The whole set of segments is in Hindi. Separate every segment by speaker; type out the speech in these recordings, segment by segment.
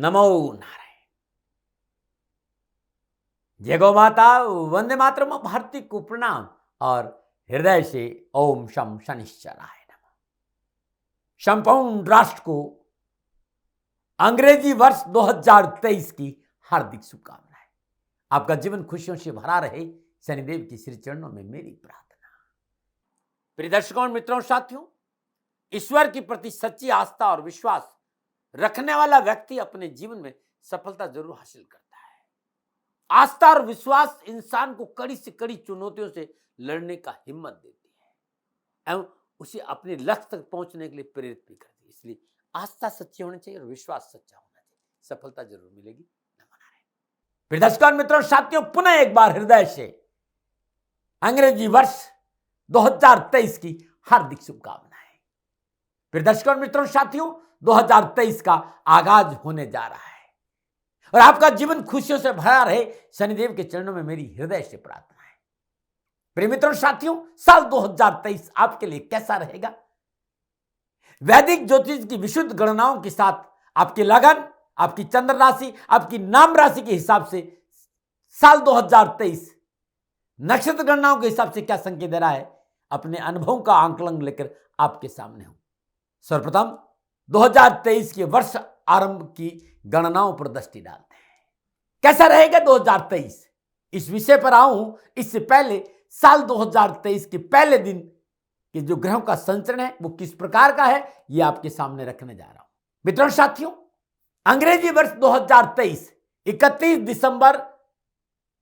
Speaker 1: नमो नारायण। जय गौ माता, वंदे मातरम, भारती को प्रणाम और हृदय से ओम शम शनिश्चराय नमः। संपूर्ण राष्ट्र को अंग्रेजी वर्ष 2023 की हार्दिक शुभकामनाएं। आपका जीवन खुशियों से भरा रहे, शनिदेव की श्री चरणों में मेरी प्रार्थना। प्रिय दर्शकों, मित्रों, साथियों, ईश्वर के प्रति सच्ची आस्था और विश्वास रखने वाला व्यक्ति अपने जीवन में सफलता जरूर हासिल करता है। आस्था और विश्वास इंसान को कड़ी से कड़ी चुनौतियों से लड़ने का हिम्मत देती है एवं उसे अपने लक्ष्य तक पहुंचने के लिए प्रेरित भी करती है। इसलिए आस्था सच्ची होनी चाहिए और विश्वास सच्चा होना चाहिए, सफलता जरूर मिलेगी। प्रिय दर्शकों, मित्रों, साथियों, पुनः एक बार हृदय से अंग्रेजी वर्ष 2023 की हार्दिक शुभकामनाएं। प्रिय दर्शकों, मित्रों, साथियों, 2023 का आगाज होने जा रहा है और आपका जीवन खुशियों से भरा रहे, शनिदेव के चरणों में मेरी हृदय से प्रार्थना है। प्रिय मित्रों, साथियों, साल 2023 आपके लिए कैसा रहेगा? वैदिक ज्योतिष की विशुद्ध गणनाओं के साथ आपकी लगन, आपकी चंद्र राशि, आपकी नाम राशि के हिसाब से साल 2023 नक्षत्र गणनाओं के हिसाब से क्या संकेत दे रहा है, अपने अनुभव का आंकलन लेकर आपके सामने हूं। सर्वप्रथम 2023 के वर्ष आरंभ की गणनाओं पर दृष्टि डालते हैं। कैसा रहेगा 2023, इस विषय पर आऊं इससे पहले साल 2023 के पहले दिन के जो ग्रहों का संचरण है वो किस प्रकार का है, ये आपके सामने रखने जा रहा हूं। मित्रों, साथियों, अंग्रेजी वर्ष 2023 31 दिसंबर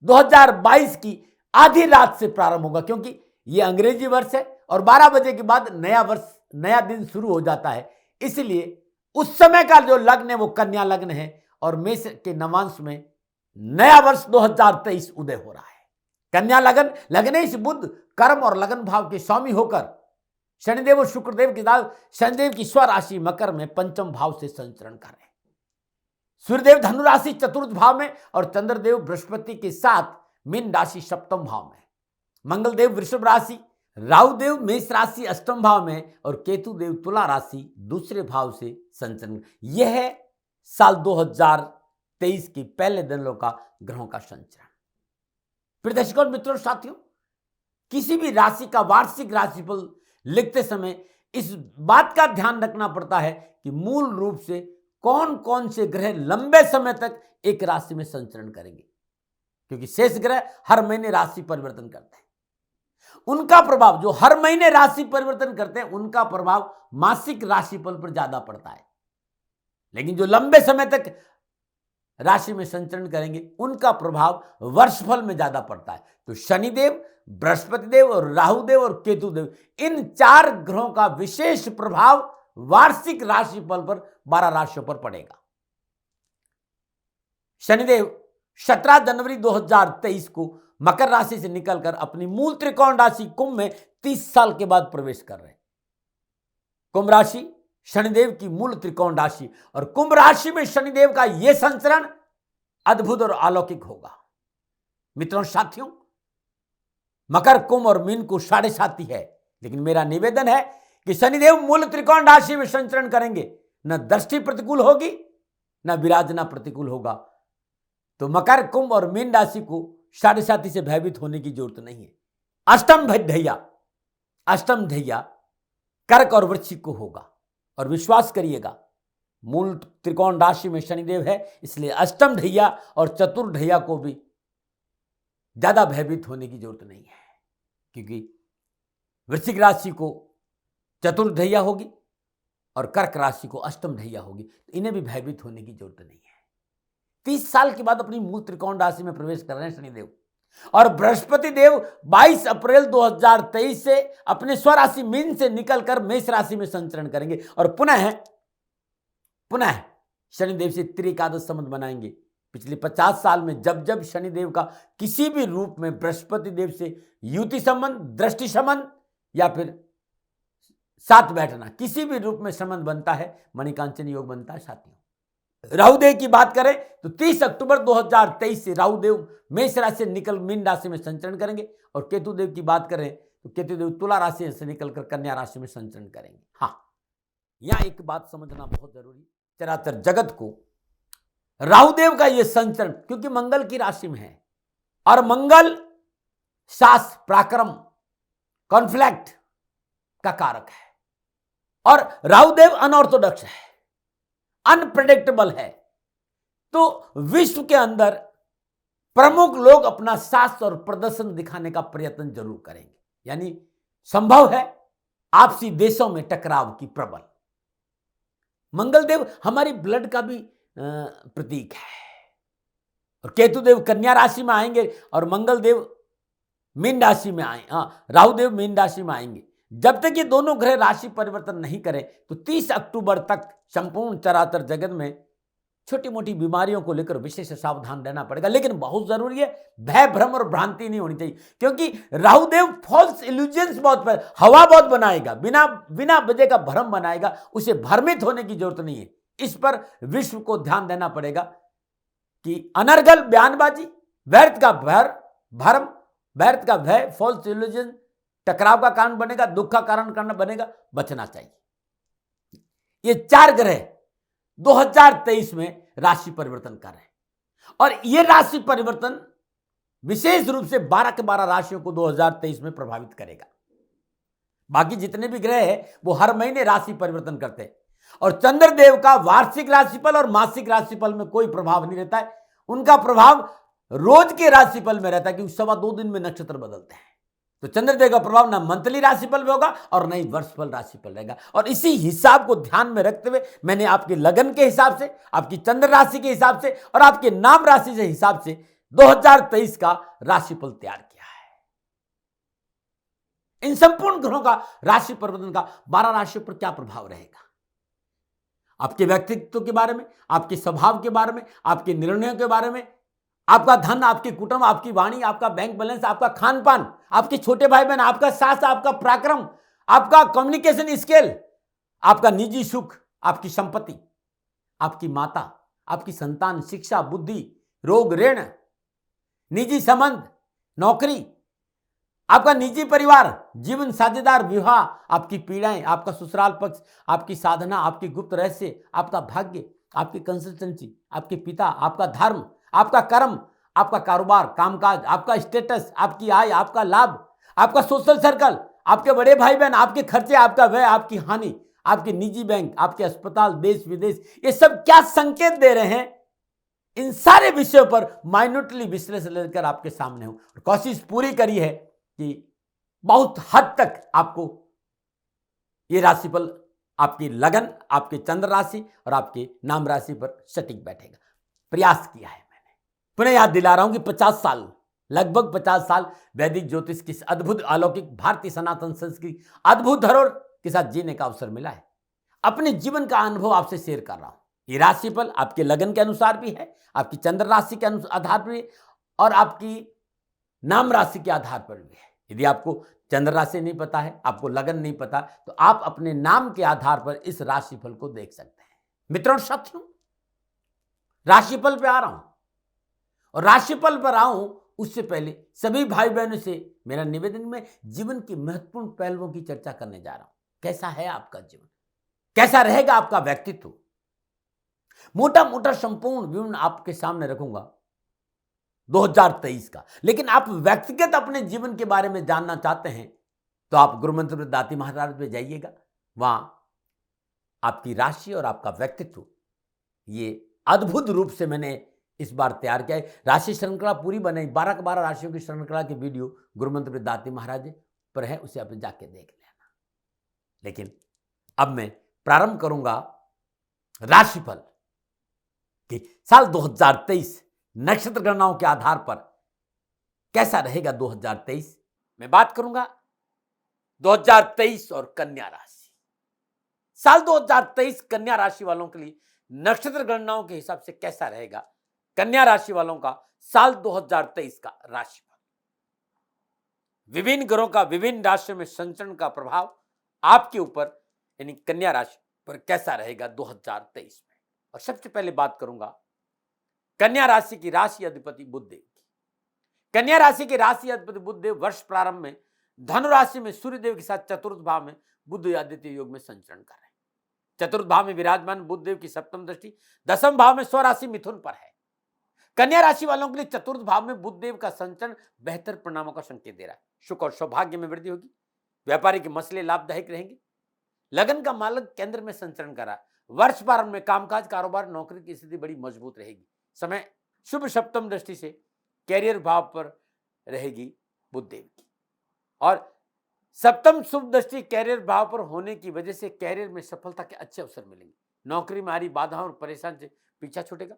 Speaker 1: 2022 की आधी रात से प्रारंभ होगा, क्योंकि यह अंग्रेजी वर्ष है और 12 बजे के बाद नया वर्ष, नया दिन शुरू हो जाता है। इसलिए उस समय का जो लग्न है वो कन्या लग्न है और मेष के नवांश में नया वर्ष 2023 उदय हो रहा है। कन्या लगन, लग्नेश बुध कर्म और लगन भाव के स्वामी होकर शनिदेव और शुक्रदेव के साथ शनिदेव की स्वराशि मकर में पंचम भाव से संचरण कर रहे हैं। सूर्यदेव धनु राशि चतुर्थ भाव में और चंद्रदेव बृहस्पति के साथ मीन राशि सप्तम भाव में, मंगलदेव वृषभ राशि, राहुदेव मेष राशि अष्टम भाव में और केतु देव तुला राशि दूसरे भाव से संचरण। यह है साल 2023 के पहले दिनों का ग्रहों का संचरण। प्रिय दर्शकों, मित्रों, साथियों, किसी भी राशि का वार्षिक राशिफल लिखते समय इस बात का ध्यान रखना पड़ता है कि मूल रूप से कौन कौन से ग्रह लंबे समय तक एक राशि में संचरण करेंगे, क्योंकि शेष ग्रह हर महीने राशि परिवर्तन करते हैं। उनका प्रभाव, जो हर महीने राशि परिवर्तन करते हैं, उनका प्रभाव मासिक राशिफल पर ज्यादा पड़ता है, लेकिन जो लंबे समय तक राशि में संचरण करेंगे उनका प्रभाव वर्षफल में ज्यादा पड़ता है। तो शनिदेव, बृहस्पति देव और राहुदेव और केतु देव, इन चार ग्रहों का विशेष प्रभाव वार्षिक राशिफल पर 12 राशियों पर पड़ेगा। शनिदेव 17 जनवरी 2023 को मकर राशि से निकलकर अपनी मूल त्रिकोण राशि कुंभ में 30 साल के बाद प्रवेश कर रहे हैं। कुंभ राशि शनिदेव की मूल त्रिकोण राशि और कुंभ राशि में शनिदेव का यह संचरण अद्भुत और अलौकिक होगा। मित्रों, साथियों, मकर, कुंभ और मीन को 7.5 है, लेकिन मेरा निवेदन है कि शनिदेव मूल त्रिकोण राशि में संचरण करेंगे, न दृष्टि प्रतिकूल होगी न विराजना प्रतिकूल होगा। तो मकर, कुंभ और मीन राशि को 7.5 से भयभीत होने की जरूरत नहीं है। अष्टम ढैया कर्क और वृश्चिक को होगा और विश्वास करिएगा, मूल त्रिकोण राशि में शनिदेव है, इसलिए अष्टम ढैया और चतुर्थ ढैया को भी ज्यादा भयभीत होने की जरूरत नहीं है, क्योंकि वृश्चिक राशि को चतुर्थ ढैया होगी और कर्क राशि को अष्टम ढैया होगी, तो इन्हें भी भयभीत होने की जरूरत नहीं है। 30 साल के बाद अपनी मूल त्रिकोण राशि में प्रवेश कर रहे हैं शनिदेव, और बृहस्पति देव 22 अप्रैल 2023 से अपने स्वराशि मीन से निकलकर मेष राशि में संचरण करेंगे और पुनः शनिदेव से त्रिकादश संबंध बनाएंगे। पिछले 50 साल में जब जब शनिदेव का किसी भी रूप में बृहस्पति देव से युति संबंध, दृष्टि संबंध या फिर साथ बैठना, किसी भी रूप में संबंध बनता है, मणिकांचन योग बनता है। साथियों, राहुदेव की बात करें तो 30 अक्टूबर 2023 से राहुदेव मेष राशि से निकल मीन राशि में संचरण करेंगे और केतुदेव की बात करें तो केतुदेव तुला राशि से निकलकर कन्या राशि में संचरण करेंगे। हाँ, यहां एक बात समझना बहुत जरूरी, चराचर जगत को राहुदेव का यह संचरण क्योंकि मंगल की राशि में है और मंगल सास पराक्रम कॉन्फ्लिक्ट का कारक है और राहुदेव अनऑर्थोडॉक्स है, अनप्रेडिक्टेबल है। तो विश्व के अंदर प्रमुख लोग अपना साहस और प्रदर्शन दिखाने का प्रयत्न जरूर करेंगे, यानी संभव है आपसी देशों में टकराव की प्रबल। मंगलदेव हमारी ब्लड का भी प्रतीक है और केतुदेव कन्या राशि में आएंगे और मंगलदेव मीन राशि में आए, राहुदेव मीन राशि में आएंगे। जब तक ये दोनों ग्रह राशि परिवर्तन नहीं करें तो 30 अक्टूबर तक संपूर्ण चराचर जगत में छोटी मोटी बीमारियों को लेकर विशेष सावधान रहना पड़ेगा। लेकिन बहुत जरूरी है भय भ्रम और भ्रांति नहीं होनी चाहिए, क्योंकि राहुदेव फॉल्स इल्यूजन्स बहुत हवा बहुत बनाएगा, बिना बिना वजह का भ्रम बनाएगा। उसे भ्रमित होने की जरूरत नहीं है। इस पर विश्व को ध्यान देना पड़ेगा कि अनर्गल बयानबाजी, व्यर्थ का भ्रम, व्यर्थ का भय, फॉल्स इल्यूजन टकराव का कारण बनेगा, दुख का कारण करना बनेगा, बचना चाहिए। ये 4 ग्रह 2023 में राशि परिवर्तन कर रहे हैं और यह राशि परिवर्तन विशेष रूप से 12 के 12 राशियों को 2023 में प्रभावित करेगा। बाकी जितने भी ग्रह हैं वो हर महीने राशि परिवर्तन करते हैं और चंद्रदेव का वार्षिक राशिफल और मासिक राशिफल में कोई प्रभाव नहीं रहता है। उनका प्रभाव रोज के राशिफल में रहता है, क्योंकि 2.25 दिन में नक्षत्र बदलते हैं। तो चंद्रदेव का प्रभाव ना मंथली राशिफल में होगा और ना ही वर्षफल राशिफल रहेगा। और इसी हिसाब को ध्यान में रखते हुए मैंने आपके लगन के हिसाब से, आपकी चंद्र राशि के हिसाब से और आपके नाम राशि के हिसाब से 2023 का राशिफल तैयार किया है। इन संपूर्ण ग्रहों का राशि परिवर्तन का 12 राशियों पर क्या प्रभाव रहेगा, आपके व्यक्तित्व के बारे में, आपके स्वभाव के बारे में, आपके निर्णयों के बारे में, आपका धन, आपकी कुटुंब, आपकी वाणी, आपका बैंक बैलेंस, आपका खान पान, आपके छोटे भाई बहन, आपका साहस, आपका पराक्रम, आपका कम्युनिकेशन स्किल, आपका निजी सुख, आपकी संपत्ति, आपकी माता, आपकी संतान, शिक्षा, बुद्धि, रोग, ऋण, निजी संबंध, नौकरी, आपका निजी परिवार, जीवन साझेदार, विवाह, आपकी पीड़ाएं, आपका ससुराल पक्ष, आपकी साधना, आपकी गुप्त रहस्य, आपका भाग्य, आपकी कंसिस्टेंसी, आपके पिता, आपका धर्म, आपका कर्म, आपका कारोबार, कामकाज, आपका स्टेटस, आपकी आय, आपका लाभ, आपका सोशल सर्कल, आपके बड़े भाई बहन, आपके खर्चे, आपका व्यय, आपकी हानि, आपके निजी बैंक, आपके अस्पताल, देश विदेश, ये सब क्या संकेत दे रहे हैं, इन सारे विषयों पर माइन्यूटली विश्लेषण लेकर आपके सामने हूं। कोशिश पूरी करी है कि बहुत हद तक आपको ये राशिफल आपकी लगन, आपके चंद्र राशि और आपके नाम राशि पर सटीक बैठेगा। प्रयास किया है। पुनः याद दिला रहा हूं कि 50 साल, लगभग 50 साल वैदिक ज्योतिष की अद्भुत अलौकिक भारतीय सनातन संस्कृति अद्भुत धरोहर के साथ जीने का अवसर मिला है। अपने जीवन का अनुभव आपसे शेयर कर रहा हूं। ये राशिफल आपके लगन के अनुसार भी है, आपकी चंद्र राशि के आधार पर भी और आपकी नाम राशि के आधार पर भी है। यदि आपको चंद्र राशि नहीं पता है, आपको लगन नहीं पता, तो आप अपने नाम के आधार पर इस राशिफल को देख सकते हैं। मित्रों साथियों, राशिफल पे आ रहा हूं और राशिफल पर आऊं उससे पहले सभी भाई बहनों से मेरा निवेदन में जीवन के महत्वपूर्ण पहलुओं की चर्चा करने जा रहा हूं। कैसा है आपका जीवन, कैसा रहेगा आपका व्यक्तित्व, मोटा मोटा संपूर्ण विवरण आपके सामने रखूंगा 2023 का। लेकिन आप व्यक्तिगत अपने जीवन के बारे में जानना चाहते हैं तो आप गुरुमंत्र दाती महाराज पे जाइएगा। वहां आपकी राशि और आपका व्यक्तित्व ये अद्भुत रूप से मैंने इस बार तैयार किया है। राशि श्रृंखला पूरी बनाई, 12 के 12 राशियों की श्रृंखला की वीडियो गुरुमंत्र दाती महाराज पर है, उसे आप जाके देख लेना। लेकिन अब मैं प्रारंभ करूंगा राशिफल कि साल 2023 नक्षत्र गणनाओं के आधार पर कैसा रहेगा 2023। मैं बात करूंगा 2023 और कन्या राशि। साल 2023 कन्या राशि वालों के लिए नक्षत्र गणनाओं के हिसाब से कैसा रहेगा कन्या राशि वालों का साल 2023 का राशिफल। विभिन्न ग्रहों का विभिन्न राशियों में संचरण का प्रभाव आपके ऊपर यानी कन्या राशि पर कैसा रहेगा 2023 में। और सबसे पहले बात करूंगा कन्या राशि की राशि अधिपति बुध देव की। कन्या राशि के राशि अधिपति बुध देव वर्ष प्रारंभ में धनु राशि में सूर्य देव के साथ चतुर्थ भाव में बुध आदित्य योग में संचरण कर रहे हैं। चतुर्थ भाव में विराजमान बुध देव की सप्तम दृष्टि दसम भाव में स्वराशि मिथुन पर है। कन्या राशि वालों के लिए चतुर्थ भाव में बुध देव का संचरण बेहतर परिणामों का संकेत दे रहा है। सुख और सौभाग्य में वृद्धि होगी। व्यापारी के मसले लाभदायक रहेंगे। लगन का मालक केंद्र में संचरण कर रहा है। वर्ष प्रारंभ में कामकाज, कारोबार, नौकरी की स्थिति बड़ी मजबूत रहेगी। समय शुभ सप्तम दृष्टि से कैरियर भाव पर रहेगी बुध देव की, और सप्तम शुभ दृष्टि कैरियर भाव पर होने की वजह से कैरियर में सफलता के अच्छे अवसर मिलेंगे। नौकरी में आ रही बाधाओं और परेशान से पीछा छूटेगा।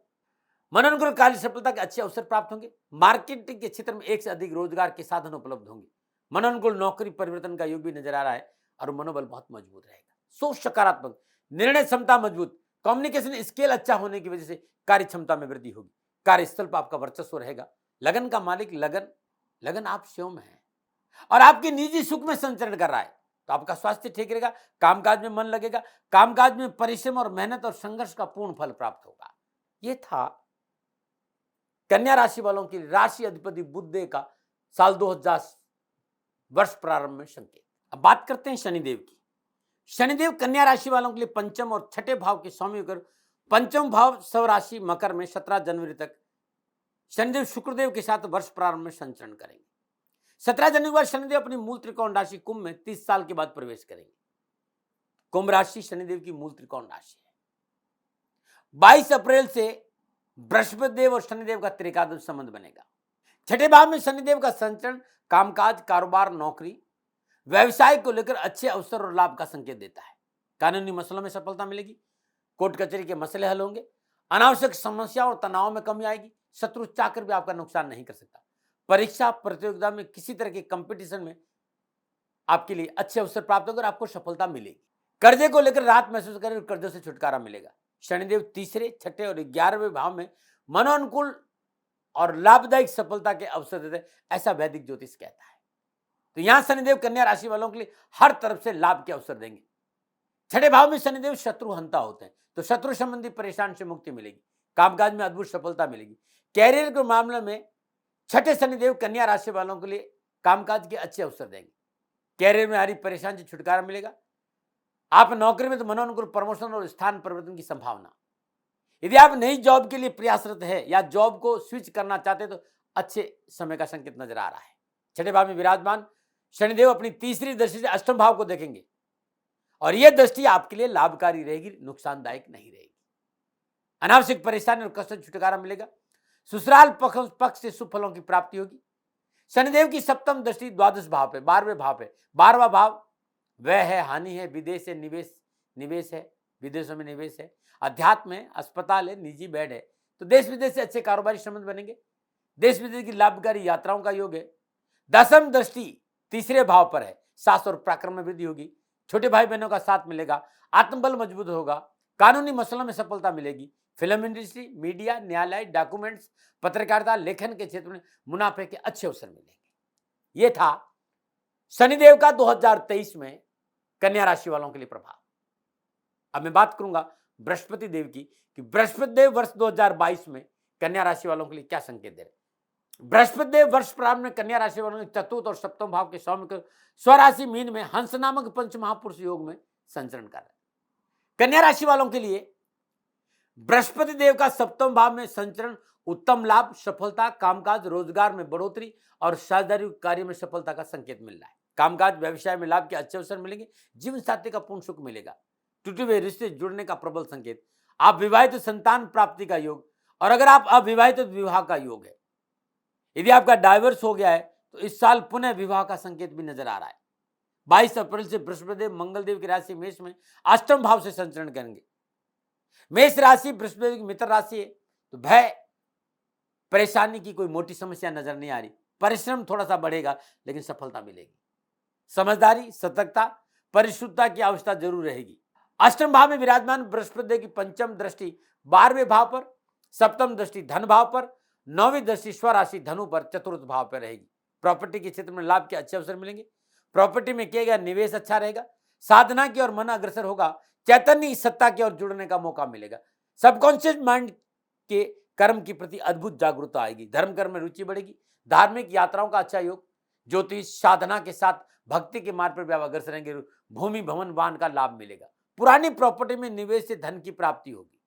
Speaker 1: मनोनुकूल कार्य सफलता के अच्छे अवसर प्राप्त होंगे। मार्केटिंग के क्षेत्र में एक से अधिक रोजगार के साधन उपलब्ध होंगे। मनोनुकूल नौकरी परिवर्तन का योग भी नजर आ रहा है और मनोबल बहुत मजबूत रहेगा। सोच सकारात्मक, निर्णय क्षमता मजबूत, कम्युनिकेशन स्किल अच्छा होने की वजह से कार्य क्षमता में वृद्धि होगी। कार्यस्थल पर आपका वर्चस्व रहेगा। लगन का मालिक लगन आप स्वयं है और आपके निजी सुख में संचरण कर रहा है, तो आपका स्वास्थ्य ठीक रहेगा। कामकाज में मन लगेगा। कामकाज में परिश्रम और मेहनत और संघर्ष का पूर्ण फल प्राप्त होगा। यह था कन्या राशि वालों की राशि अधिपति बुध देव का साल 2000 वर्ष प्रारंभ में संकेत। अब बात करते हैं शनिदेव की। शनिदेव कन्या राशि वालों के लिए पंचम और छठे भाव के स्वामी होकर पंचम भाव स्वराशि मकर में 17 जनवरी तक शनिदेव शुक्रदेव के साथ वर्ष प्रारंभ में संचरण करेंगे। 17 जनवरी के बाद शनिदेव अपनी मूल त्रिकोण राशि कुंभ में 30 साल के बाद प्रवेश करेंगे। कुंभ राशि शनिदेव की मूल त्रिकोण राशि है। 22 अप्रैल से बृहस्पति देव और शनिदेव का त्रिकादश संबंध बनेगा। छठे भाव में शनिदेव का संचरण कामकाज, कारोबार, नौकरी, व्यवसाय को लेकर अच्छे अवसर और लाभ का संकेत देता है। कानूनी मसलों में सफलता मिलेगी। कोर्ट कचहरी के मसले हल होंगे। अनावश्यक समस्या और तनाव में कमी आएगी। शत्रु चाकर भी आपका नुकसान नहीं कर सकता। परीक्षा प्रतियोगिता में किसी तरह के कंपटीशन में आपके लिए अच्छे अवसर प्राप्त होकर आपको सफलता मिलेगी। कर्जे को लेकर राहत महसूस करें और कर्जों से छुटकारा मिलेगा। शनिदेव तीसरे, छठे और 11वें भाव में मनोनुकूल और लाभदायक सफलता के अवसर देते हैं, ऐसा वैदिक ज्योतिष कहता है। तो यहां शनिदेव कन्या राशि वालों के लिए हर तरफ से लाभ के अवसर देंगे। छठे भाव में शनिदेव शत्रु हंता होते हैं, तो शत्रु संबंधी परेशान से मुक्ति मिलेगी। कामकाज में अद्भुत सफलता मिलेगी। कैरियर के मामले में छठे शनिदेव कन्या राशि वालों के लिए कामकाज के अच्छे अवसर देंगे। कैरियर में आ रही परेशानी से छुटकारा मिलेगा। आप नौकरी में तो मनोनुकूल प्रमोशन और स्थान परिवर्तन की संभावना। यदि आप नई जॉब के लिए प्रयासरत है या जॉब को स्विच करना चाहते हैं तो अच्छे समय का संकेत नजर आ रहा है। छठे भाव में विराजमान शनिदेव अपनी तीसरी दृष्टि से अष्टम भाव को देखेंगे और यह दृष्टि आपके लिए लाभकारी रहेगी, नुकसानदायक नहीं रहेगी। अनावश्यक परेशानी और कष्ट से छुटकारा मिलेगा। ससुराल पक्ष से शुभ फलों की प्राप्ति होगी। शनिदेव की सप्तम दृष्टि द्वादश भाव पे, 12वें भाव पे। 12वां भाव वह है, हानि है, विदेश है, निवेश है, विदेशों में निवेश है, अध्यात्म है, अस्पताल है, निजी बेड है। तो देश विदेश से अच्छे कारोबारी संबंध बनेंगे। देश विदेश की लाभकारी यात्राओं का योग है। दसम दृष्टि तीसरे भाव पर है। साहस और पराक्रम में वृद्धि होगी। छोटे भाई बहनों का साथ मिलेगा। आत्मबल मजबूत होगा। कानूनी मसलों में सफलता मिलेगी। फिल्म इंडस्ट्री, मीडिया, न्यायालय, डॉक्यूमेंट्स, पत्रकारिता, लेखन के क्षेत्र में मुनाफे के अच्छे अवसर मिलेंगे। यह था शनिदेव का 2023 में कन्या राशि वालों के लिए प्रभाव। अब मैं बात करूंगा बृहस्पति देव की कि बृहस्पति देव वर्ष 2022 में कन्या राशि वालों के लिए क्या संकेत दे रहे। बृहस्पति देव वर्ष प्रारंभ में कन्या राशि वालों के चतुर्थ और सप्तम भाव के स्वामी को स्वराशि मीन में हंस नामक पंच महापुरुष योग में संचरण कर रहे हैं। कन्या राशि वालों के लिए बृहस्पति देव का सप्तम भाव में संचरण उत्तम लाभ, सफलता, कामकाज, रोजगार में बढ़ोतरी और साझेदारी कार्य में सफलता का संकेत मिल रहा है। कामकाज, व्यवसाय में लाभ के अच्छे अवसर मिलेंगे। जीवन साथी का पूर्ण सुख मिलेगा। टूटे हुए रिश्ते जुड़ने का प्रबल संकेत। आप विवाहित, संतान प्राप्ति का योग, और अगर आप अविवाहित तो विवाह का योग है। यदि आपका डाइवर्स हो गया है तो इस साल पुनः विवाह का संकेत भी नजर आ रहा है। 22 अप्रैल से बृहस्पति देव मंगल देव की राशि मेष में अष्टम भाव से संचरण करेंगे। मेष राशि बृहस्पति की मित्र राशि है, तो भय परेशानी की कोई मोटी समस्या नजर नहीं आ रही। परिश्रम थोड़ा सा बढ़ेगा लेकिन सफलता मिलेगी। समझदारी, सतर्कता, परिशुद्धता की आवश्यकता जरूर रहेगी। अष्टम भाव में विराजमान बृहस्पति देव की पंचम दृष्टि 12वें भाव पर, सप्तम दृष्टि धन भाव पर, 9वीं दृष्टि स्वराशि धनु पर, चतुर्थ भाव पर रहेगी। प्रॉपर्टी के क्षेत्र में लाभ के अच्छे अवसर मिलेंगे। प्रॉपर्टी में किया गया निवेश अच्छा रहेगा। साधना की ओर मन अग्रसर होगा। चैतन्य सत्ता की ओर जुड़ने का मौका मिलेगा। सबकॉन्शियस माइंड के कर्म के प्रति अद्भुत जागरूकता आएगी। धर्म कर्म में रुचि बढ़ेगी। धार्मिक यात्राओं का अच्छा योग। ज्योतिष साधना के साथ भक्ति के मार्ग पर भी आप अग्रसर रहेंगे। भूमि भवन वाहन का लाभ मिलेगा। पुरानी प्रॉपर्टी में निवेश से धन की प्राप्ति होगी,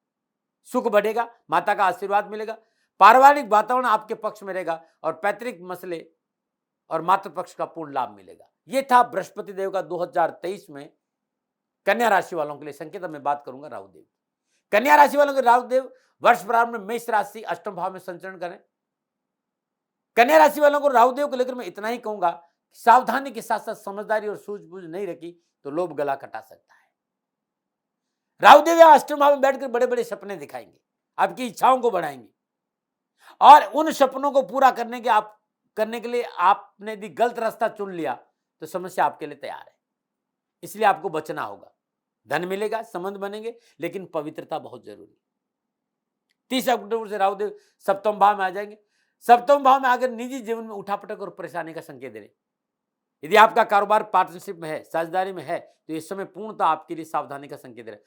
Speaker 1: सुख बढ़ेगा, माता का आशीर्वाद मिलेगा, पारिवारिक वातावरण आपके पक्ष में रहेगा और पैतृक मसले और मातृपक्ष का पूर्ण लाभ मिलेगा। यह था बृहस्पति देव का 2023 में कन्या राशि वालों के लिए संकेत। मैं बात करूंगा राहु देव। कन्या राशि वालों के राहु देव वर्ष प्रारंभ में मेष राशि अष्टम भाव में संचरण करें। कन्या राशि वालों को राहु देव को लेकर मैं इतना ही कहूंगा, सावधानी के साथ साथ समझदारी और सूझबूझ नहीं रखी तो लोभ गला कटा सकता है। राहु देव या अष्टम भाव में बैठकर बड़े बड़े सपने दिखाएंगे, आपकी इच्छाओं को बढ़ाएंगे और उन सपनों को पूरा करने के लिए आपने यदि गलत रास्ता चुन लिया तो समस्या आपके लिए तैयार है। इसलिए आपको बचना होगा। धन मिलेगा, संबंध बनेंगे, लेकिन पवित्रता बहुत जरूरी। 30 अक्टूबर से राहु देव सप्तम भाव में आ जाएंगे। सप्तम भाव में आकर निजी जीवन में उठापटक और परेशानी का संकेत दे रहे। यदि आपका कारोबार पार्टनरशिप में है, साझेदारी में है, तो इस समय पूर्णतः आपके लिए सावधानी का संकेत दे रहे।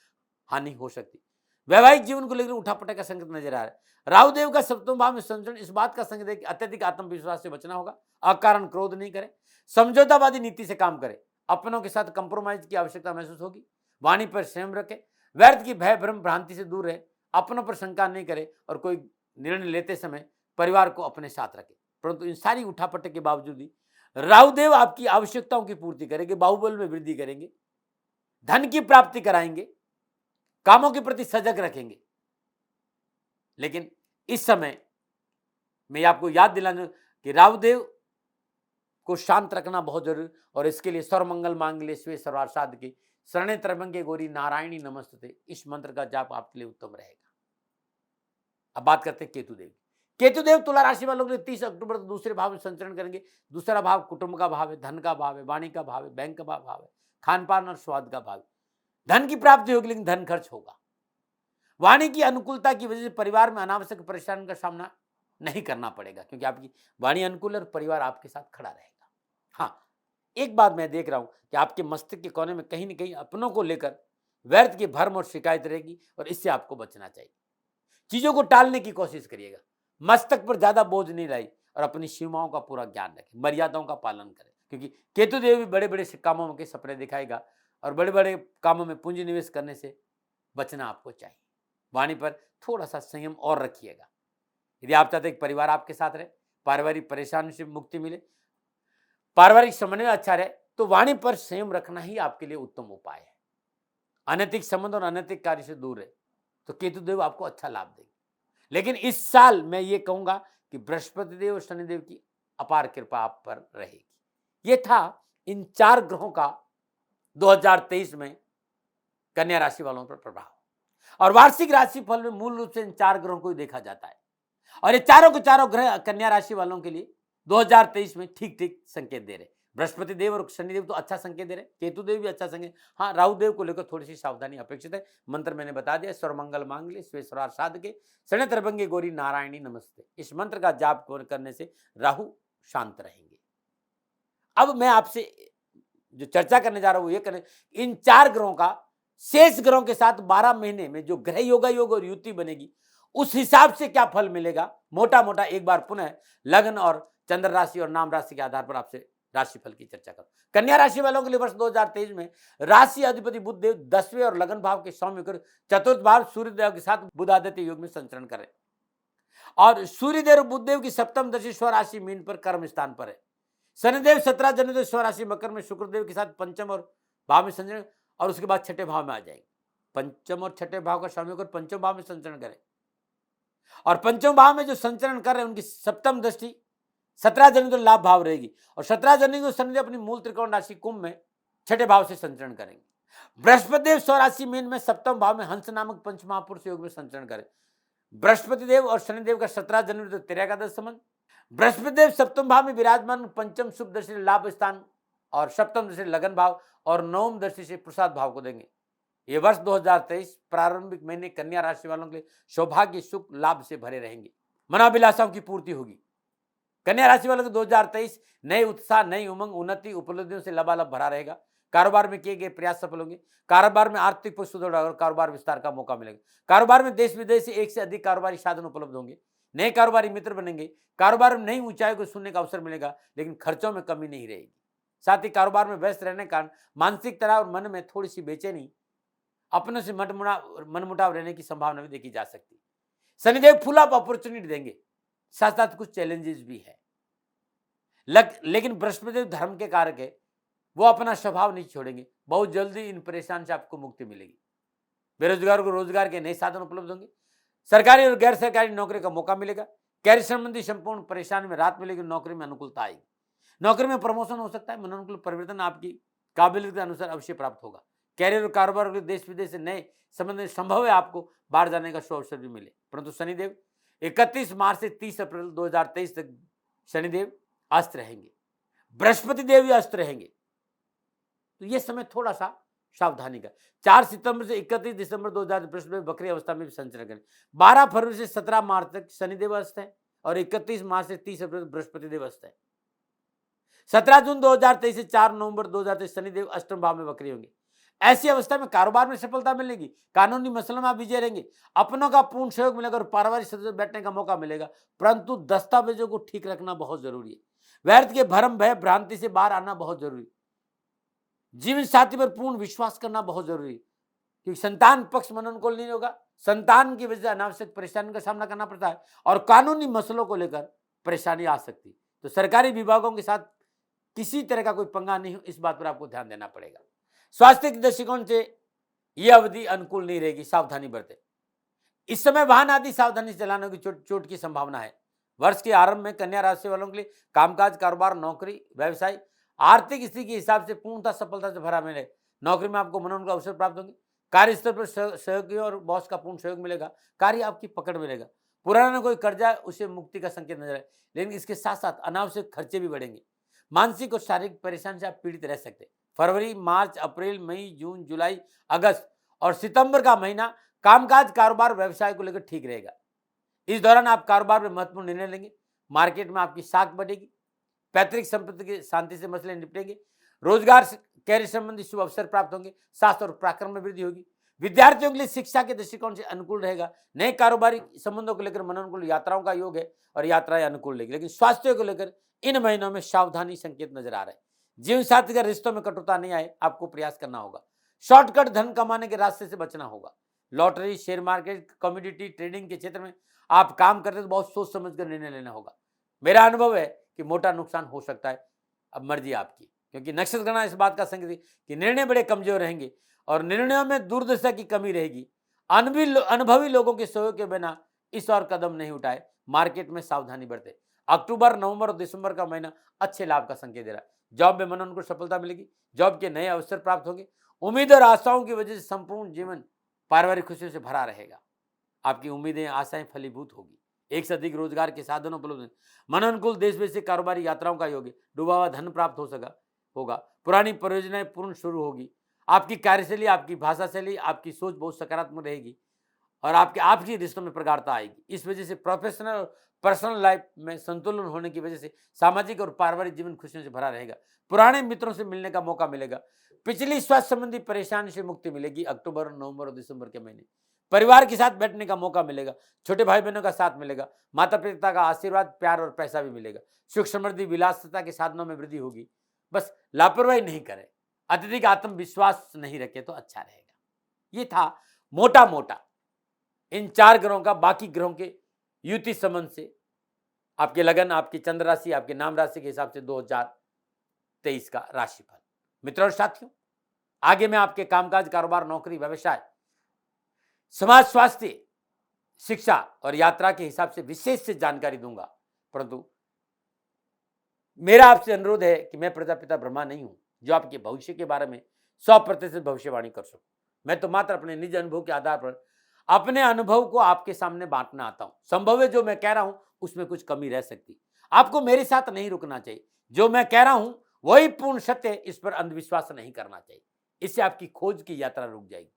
Speaker 1: हानि हो सकती। वैवाहिक जीवन को लेकर उठापटक का संकेत नजर आ रहा है। राहु देव का सप्तम भाव में संचरण इस बात का संकेत है कि अत्यधिक आत्मविश्वास से बचना होगा। अकारण क्रोध नहीं करें, समझौतावादी नीति से काम करें। अपनों के साथ कंप्रोमाइज की आवश्यकता महसूस होगी। वाणी पर संयम रखें, व्यर्थ की भय भ्रम भ्रांति से दूर रहे, अपनों पर शंका नहीं करें और कोई निर्णय लेते समय परिवार को अपने साथ रखें। परंतु इन सारी उठापटक के बावजूद भी राहु देव आपकी आवश्यकताओं की पूर्ति करेंगे, बाहुबल में वृद्धि करेंगे, धन की प्राप्ति कराएंगे, कामों के प्रति सजग रखेंगे। लेकिन इस समय मैं आपको याद दिलाना कि राहु देव को शांत रखना बहुत जरूरी और इसके लिए सर्वमंगल मांगल्ये शिवे सर्वार्थ साधके शरणे त्र्यंबके गौरी नारायणी नमस्ते, इस मंत्र का जाप आपके लिए उत्तम रहेगा। अब बात करते हैं केतु देव। केतु देव तुला राशि वालों के लिए 30 अक्टूबर तक दूसरे भाव में संचरण करेंगे। दूसरा भाव कुटुंब का भाव है, धन का भाव है, वाणी का भाव है, बैंक का भाव है, खान पान और स्वाद का भाव है। धन की प्राप्ति होगी लेकिन धन खर्च होगा। वाणी की अनुकूलता की वजह से परिवार में अनावश्यक परेशानी का सामना नहीं करना पड़ेगा, क्योंकि आपकी वाणी अनुकूल है और परिवार आपके साथ खड़ा रहेगा। हाँ, एक बात मैं देख रहा हूं कि आपके मस्तिष्क के कोने में कहीं ना कहीं अपनों को लेकर व्यर्थ की भ्रम और शिकायत रहेगी और इससे आपको बचना चाहिए। चीजों को टालने की कोशिश करिएगा, मस्तक पर ज्यादा बोझ नहीं लाई और अपनी सीमाओं का पूरा ज्ञान रखें, मर्यादाओं का पालन करें, क्योंकि केतु देव भी बड़े बड़े कामों के सपने दिखाएगा और बड़े बड़े कामों में पूंजी निवेश करने से बचना आपको चाहिए। वाणी पर थोड़ा सा संयम और रखिएगा। यदि आप चाहते हैं कि परिवार आपके साथ रहे, पारिवारिक परेशानी से मुक्ति मिले, पारिवारिक समन्वय अच्छा रहे, तो वाणी पर संयम रखना ही आपके लिए उत्तम उपाय है। अनैतिक संबंध और अनैतिक कार्य से दूर रहे तो केतु देव आपको अच्छा लाभ देंगे। लेकिन इस साल मैं ये कहूंगा कि बृहस्पति देव और शनिदेव की अपार कृपा आप पर रहेगी। ये था इन 4 ग्रहों का 2023 में कन्या राशि वालों पर प्रभाव। और वार्षिक राशिफल में मूल रूप से इन 4 ग्रहों को ही देखा जाता है और ये चारों के चारों ग्रह कन्या राशि वालों के लिए 2023 में ठीक ठीक संकेत दे रहे। बृहस्पति देव और शनिदेव तो अच्छा संकेत दे रहे, केतु देव भी अच्छा संकेत। हाँ, राहु देव को लेकर थोड़ी सी सावधानी अपेक्षित है। मंत्र मैंने बता दिया, सर्वमंगल मांगल्ये शिवे सर्वार्थ साधके शरणे त्र्यंबके गौरी नारायणी नमस्ते। इस मंत्र का जाप करने से राहु शांत रहेंगे। अब मैं आपसे जो चर्चा करने जा रहा हूं वो ये करें, इन 4 ग्रहों का शेष ग्रहों के साथ 12 महीने में जो ग्रह योगा योग और युति बनेगी उस हिसाब से क्या फल मिलेगा, मोटा मोटा एक बार पुनः लग्न और चंद्र राशि और नाम राशि के आधार पर आपसे राशिफल की चर्चा करो। कन्या राशि वालों के लिए वर्ष 2023 में राशि अधिपति बुध देव 10वें और लग्न भाव के सौम्य कर चतुर्थ भाव सूर्य देव के साथ बुध आदित्य योग में संचरण करें और सूर्य देव बुध देव की सप्तम दशा स्वराशि मीन पर कर्म स्थान पर है। शनिदेव 17 जनवरी स्वराशि मकर में शुक्रदेव के साथ पंचम और भाव में संचरण और उसके बाद छठे भाव में आ जाएंगे। पंचम और छठे भाव का सौम्य कर पंचम भाव में संचरण करें और पंचम भाव में जो संचरण कर रहे हैं उनकी सप्तम दृष्टि 17 जनवरी को लाभ भाव रहेगी और 17 जनवरी को शनिदेव अपनी मूल त्रिकोण राशि कुंभ में छठे भाव से संचरण करेंगे। बृहस्पति देव स्वराशि मीन में सप्तम भाव में हंस नामक पंच महापुरुष योग में संचरण करें। बृहस्पति देव और शनिदेव का 17 जनवरी तो 13 का संबंध। बृहस्पति देव सप्तम भाव में विराजमान पंचम शुभ दृष्टि लाभ स्थान और सप्तम दृष्टि लगन भाव और नवम दृष्टि से प्रसाद भाव को देंगे। ये वर्ष 2023 प्रारंभिक महीने कन्या राशि वालों के लिए सौभाग्य सुख लाभ से भरे रहेंगे। मनोभिलाषाओं की पूर्ति होगी। कन्या राशि वालों को 2023 नए उत्साह, नई उमंग, उन्नति, उपलब्धियों से लबालब भरा रहेगा। कारोबार में किए गए प्रयास सफल होंगे। कारोबार में आर्थिक सुधार और कारोबार विस्तार का मौका मिलेगा। कारोबार में देश विदेश से एक से अधिक कारोबारी साधन उपलब्ध होंगे। नए कारोबारी मित्र बनेंगे। कारोबार में नई ऊंचाई को सुनने का अवसर मिलेगा, लेकिन खर्चों में कमी नहीं रहेगी। साथ ही कारोबार में व्यस्त रहने के कारण मानसिक तनाव और मन में थोड़ी सी बेचैनी अपनों से मनमुटाव रहने की संभावना भी देखी जा सकती है। शनिदेव फुल ऑफ अपॉर्चुनिटी देंगे, साथ साथ कुछ चैलेंजेस भी है। लेकिन बृहस्पति धर्म के कारक है, वो अपना स्वभाव नहीं छोड़ेंगे। बहुत जल्दी इन परेशान से आपको मुक्ति मिलेगी। बेरोजगार को रोजगार के नए साधन उपलब्ध होंगे। सरकारी और गैर सरकारी नौकरी का मौका मिलेगा। कैरियर संबंधी संपूर्ण परेशानी में राहत मिलेगी। नौकरी में अनुकूलता आएगी। नौकरी में प्रमोशन हो सकता है। मनोनुकूल परिवर्तन आपकी काबिलियत के अनुसार अवश्य प्राप्त होगा। कैरियर और कारोबार के देश विदेश से नए संबंध संभव है आपको बाहर जाने का शुभ अवसर भी मिले। परंतु शनिदेव 31 मार्च से 30 अप्रैल 2023 तक शनिदेव अस्त रहेंगे। बृहस्पति देव भी अस्त रहेंगे। तो यह समय थोड़ा सा सावधानी का। 4 सितंबर से 31 दिसंबर 2000 बृहस्पति बकरी अवस्था में भी संचरण करें। 12 फरवरी से 17 मार्च तक शनिदेव अस्त है और 31 मार्च से 30 अप्रैल बृहस्पति देव अस्त है। 17 जून 2023 से 4 नवंबर 2023 शनिदेव अष्टम भाव में बकरी होंगे। ऐसी अवस्था में कारोबार में सफलता मिलेगी। कानूनी मसलों में आप विजय रहेंगे। अपनों का पूर्ण सहयोग मिलेगा और पारिवारिक सदस्य बैठने का मौका मिलेगा। परंतु दस्तावेजों को ठीक रखना बहुत जरूरी है। व्यर्थ के भ्रम भय भ्रांति से बाहर आना बहुत जरूरी है। जीवन साथी पर पूर्ण विश्वास करना बहुत जरूरी है, क्योंकि संतान पक्ष मनोनुकूल नहीं होगा। संतान की वजह से अनावश्यक परेशानी का सामना करना पड़ता है और कानूनी मसलों को लेकर परेशानी आ सकती है। तो सरकारी विभागों के साथ किसी तरह का कोई पंगा नहीं हो, इस बात पर आपको ध्यान देना पड़ेगा। स्वास्थ्य के दृष्टिकोण से यह अवधि अनुकूल नहीं रहेगी, सावधानी बरतें। इस समय वाहन आदि सावधानी से चलाने की चोट की संभावना है। वर्ष के आरंभ में कन्या राशि वालों के लिए कामकाज, कारोबार, नौकरी, व्यवसाय, आर्थिक स्थिति के हिसाब से पूर्णतः सफलता से भरा मिले। नौकरी में आपको मनोरंजन का अवसर प्राप्त होंगे। कार्यस्थल पर सहयोगी और बॉस का पूर्ण सहयोग मिलेगा। कार्य आपकी पकड़ में रहेगा। पुराना कोई कर्जा उसे मुक्ति का संकेत नजर आए, लेकिन इसके साथ साथ अनावश्यक खर्चे भी बढ़ेंगे। मानसिक और शारीरिक परेशानी से आप पीड़ित रह सकते हैं। फरवरी, मार्च, अप्रैल, मई, जून, जुलाई, अगस्त और सितंबर का महीना कामकाज, कारोबार, व्यवसाय को लेकर ठीक रहेगा। इस दौरान आप कारोबार में महत्वपूर्ण निर्णय लेंगे। मार्केट में आपकी साख बढ़ेगी। पैतृक संपत्ति की शांति से मसले निपटेंगे। रोजगार, कैरियर संबंधी शुभ अवसर प्राप्त होंगे। शास्त्र और पराक्रम में वृद्धि होगी। विद्यार्थियों के लिए शिक्षा के दृष्टिकोण से अनुकूल रहेगा। नए कारोबारी संबंधों को लेकर मनोनुकूल यात्राओं का योग है और यात्राएं अनुकूल रहेगी। लेकिन स्वास्थ्य को लेकर इन महीनों में सावधानी संकेत नजर आ रहे हैं। जीवन साथी के रिश्तों में कटुता नहीं आए, आपको प्रयास करना होगा। शॉर्टकट धन कमाने के रास्ते से बचना होगा। Lottery, share market, community trading के क्षेत्र में आप काम करते तो बहुत सोच समझ कर निर्णय लेना होगा। मेरा अनुभव है कि मोटा नुकसान हो सकता है। अब मर्जी आपकी, क्योंकि नक्षत्र गणना इस बात का संकेत है कि निर्णय बड़े कमजोर रहेंगे और निर्णयों में दूरदर्शिता की कमी रहेगी। अनुभवी लोगों के सहयोग के बिना इस और कदम नहीं उठाए। मार्केट में सावधानी बरते। अक्टूबर, नवंबर और दिसंबर का महीना अच्छे लाभ का संकेत दे रहा है। जॉब में मनोनुकूल सफलता मिलेगी। जॉब के नए अवसर प्राप्त होंगे। उम्मीद और आशाओं की वजह से संपूर्ण जीवन पारिवारिक खुशियों से भरा रहेगा। आपकी उम्मीदें, आशाएं फलीभूत होगी। एक से अधिक रोजगार के साधन उपलब्ध हैं। मनोनुकूल देश विदेश से कारोबारी यात्राओं का योग है। डूबा हुआ धन प्राप्त होगा। पुरानी परियोजनाएं पूर्ण शुरू होगी। आपकी कार्यशैली, आपकी भाषा शैली, आपकी सोच बहुत सकारात्मक रहेगी और आपकी रिश्तों में प्रगाढ़ता आएगी। इस वजह से प्रोफेशनल और पर्सनल लाइफ में संतुलन होने की वजह से सामाजिक और पारिवारिक जीवन खुशियों से भरा रहेगा। पुराने मित्रों से मिलने का मौका मिलेगा। पिछली स्वास्थ्य संबंधी परेशानी से मुक्ति मिलेगी। अक्टूबर, नवंबर और दिसंबर के महीने परिवार के साथ बैठने का मौका मिलेगा। छोटे भाई बहनों का साथ मिलेगा। माता पिता का आशीर्वाद, प्यार और पैसा भी मिलेगा। सुख समृद्धि, विलासिता के साधनों में वृद्धि होगी। बस लापरवाही नहीं करें, अत्यधिक आत्मविश्वास नहीं रखे तो अच्छा रहेगा। ये था मोटा मोटा इन 4 ग्रहों का बाकी ग्रहों के युति संबंध से आपके लगन, आपकी चंद्र राशि, आपके नाम राशि के हिसाब से 2023 का राशिफल। मित्रों और साथियों, आगे मैं आपके कामकाज, कारोबार, नौकरी, व्यवसाय, समाज, स्वास्थ्य, शिक्षा और यात्रा के हिसाब से विशेष से जानकारी दूंगा। परंतु मेरा आपसे अनुरोध है कि मैं प्रजापिता ब्रह्मा नहीं हूं जो आपके भविष्य के बारे में 100% भविष्यवाणी कर सकूं। मैं तो मात्र अपने निज अनुभव के आधार पर अपने अनुभव को आपके सामने बांटना आता हूं। संभव है जो मैं कह रहा हूं उसमें कुछ कमी रह सकती। आपको मेरे साथ नहीं रुकना चाहिए। जो मैं कह रहा हूं वही पूर्ण सत्य है, इस पर अंधविश्वास नहीं करना चाहिए। इससे आपकी खोज की यात्रा रुक जाएगी।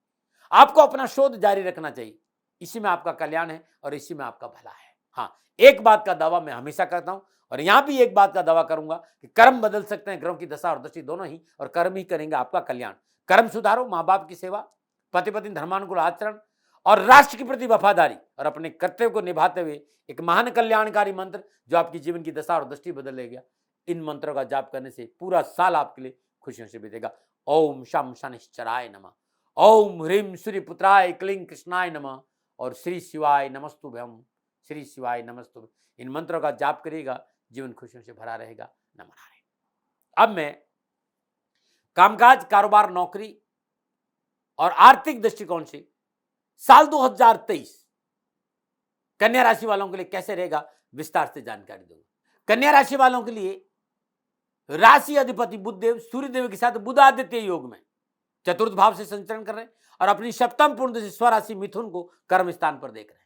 Speaker 1: आपको अपना शोध जारी रखना चाहिए। इसी में आपका कल्याण है और इसी में आपका भला है। हाँ, एक बात का दावा मैं हमेशा करता हूं और यहां भी एक बात का दावा करूंगा कि कर्म बदल सकते हैं, ग्रहों की दशा और दृष्टि दोनों ही, और कर्म ही करेंगे आपका कल्याण। कर्म सुधारो, माँ बाप की सेवा, पति पत्नी धर्मानुकूल आचरण और राष्ट्र के प्रति वफादारी और अपने कर्तव्य को निभाते हुए एक महान कल्याणकारी मंत्र जो आपकी जीवन की दशा और दृष्टि बदल देगा। इन मंत्रों का जाप करने से पूरा साल आपके लिए खुशियों से बीतेगा। ओम शम शनिश्चराय नमः। ओम ह्रीम सूर्य पुत्राय क्लीं कृष्णाय नमः और श्री शिवाय नमस्तुभ्यम, श्री शिवाय नमस्तुभ्यम, इन मंत्रों का जाप करिएगा, जीवन खुशियों से भरा रहेगा। नमः। अब मैं कामकाज, कारोबार, नौकरी और आर्थिक दृष्टिकोण से साल 2023 कन्या राशि वालों के लिए कैसे रहेगा विस्तार से जानकारी दूंगा। कन्या राशि वालों के लिए राशि अधिपति बुधदेव सूर्यदेव के साथ बुधादित्य योग में चतुर्थ भाव से संचरण कर रहे हैं और अपनी सप्तम पूर्ण से स्वराशि मिथुन को कर्म स्थान पर देख रहे हैं।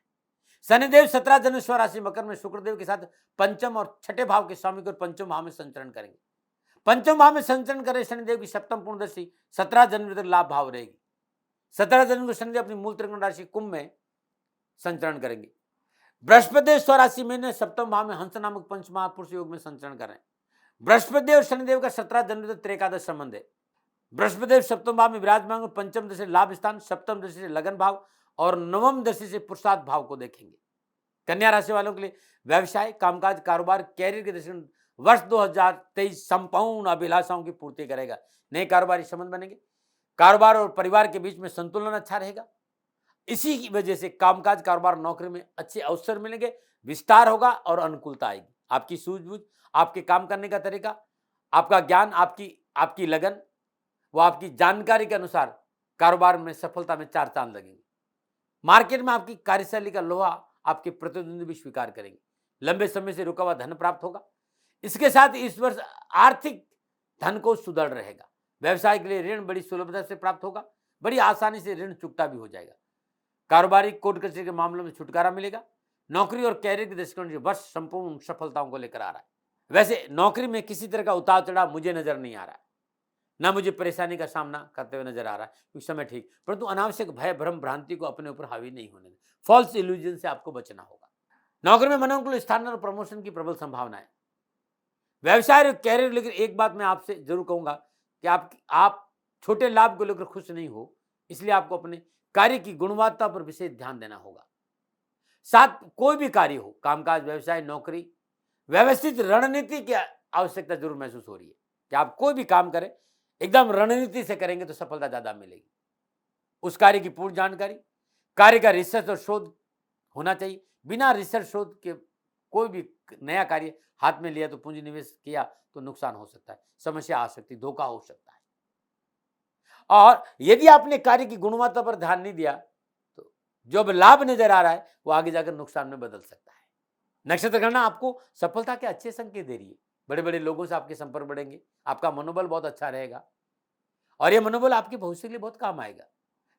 Speaker 1: शनिदेव 17 जनवरी स्वराशि मकर में शुक्रदेव के साथ पंचम और छठे भाव के स्वामी को पंचम भाव में संचरण करेंगे। पंचम भाव में संचरण करे शनिदेव की सप्तम पूर्णदर्शी 17 जनवरी तक लाभ भाव रहेगी। 17 जनवरी को शनिदेव अपनी मूल त्रिकोण राशि कुंभ में संचरण करेंगे। बृहस्पति स्वराशि में सप्तम भाव में हंस नामक पंच महापुरुष योग में संचरण कर रहे हैं। बृहस्पति और शनिदेव का 17 जनवरी तक त्रेकादश संबंध है। बृहस्पति सप्तम भाव में विराजमान, पंचम दृष्टि से लाभ स्थान, सप्तम दृष्टि से लगन भाव और नवम दृष्टि से पुरुषार्थ भाव को देखेंगे। कन्या राशि वालों के लिए व्यवसाय, कामकाज, कारोबार, कैरियर के दृष्टिकोण वर्ष 2023 संपूर्ण अभिलाषाओं की पूर्ति करेगा। नए कारोबारी संबंध बनेंगे। कारोबार और परिवार के बीच में संतुलन अच्छा रहेगा। इसी की वजह से कामकाज, कारोबार, नौकरी में अच्छे अवसर मिलेंगे, विस्तार होगा और अनुकूलता आएगी। आपकी सूझबूझ, आपके काम करने का तरीका, आपका ज्ञान, आपकी लगन वो आपकी जानकारी के अनुसार कारोबार में सफलता में 4 चांद लगेंगे। मार्केट में आपकी कार्यशैली का लोहा आपके प्रतिद्वंदी भी स्वीकार करेंगे। लंबे समय से रुका हुआ धन प्राप्त होगा। इसके साथ इस वर्ष आर्थिक धन को सुदृढ़ रहेगा। व्यवसाय के लिए ऋण बड़ी सुलभता से प्राप्त होगा। बड़ी आसानी से ऋण चुकता भी हो जाएगा। कारोबारी कोर्ट कचहरी के मामलों में छुटकारा मिलेगा। नौकरी और कैरियर के दृष्टिकोण से वर्ष संपूर्ण सफलताओं को लेकर आ रहा है। वैसे नौकरी में किसी तरह का उतार चढ़ाव मुझे नजर नहीं आ रहा है, ना मुझे परेशानी का सामना करते हुए नजर आ रहा है, क्योंकि समय ठीक, परंतु अनावश्यक भय भ्रम भ्रांति को अपने ऊपर हावी नहीं होने दें। फॉल्स इल्यूजन से आपको बचना होगा। नौकरी में मनोनुकूल स्थान और प्रमोशन की प्रबल संभावना है। व्यवसाय और कैरियर लेकर एक बात मैं आपसे जरूर कहूंगा कि आप छोटे लाभ को लेकर खुश नहीं हो, इसलिए आपको अपने कार्य की गुणवत्ता पर विशेष ध्यान देना होगा। साथ कोई भी कार्य हो, कामकाज, व्यवसाय, नौकरी, व्यवस्थित रणनीति की आवश्यकता जरूर महसूस हो रही है कि आप कोई भी काम करें एकदम रणनीति से करेंगे तो सफलता ज्यादा मिलेगी। उस कार्य की पूर्ण जानकारी, कार्य का रिसर्च और शोध होना चाहिए। बिना रिसर्च शोध के कोई भी नया कार्य हाथ में लिया तो पूंजी निवेश किया तो नुकसान हो सकता है, समस्या आ सकती है, धोखा हो सकता है। और यदि आपने कार्य की गुणवत्ता पर ध्यान नहीं दिया तो जो अब लाभ नजर आ रहा है वो आगे जाकर नुकसान में बदल सकता है। नक्षत्र गणना आपको सफलता के अच्छे संकेत दे रही है। बड़े बड़े लोगों से आपके संपर्क बढ़ेंगे, आपका मनोबल बहुत अच्छा रहेगा और यह मनोबल आपके भविष्य के लिए बहुत काम आएगा।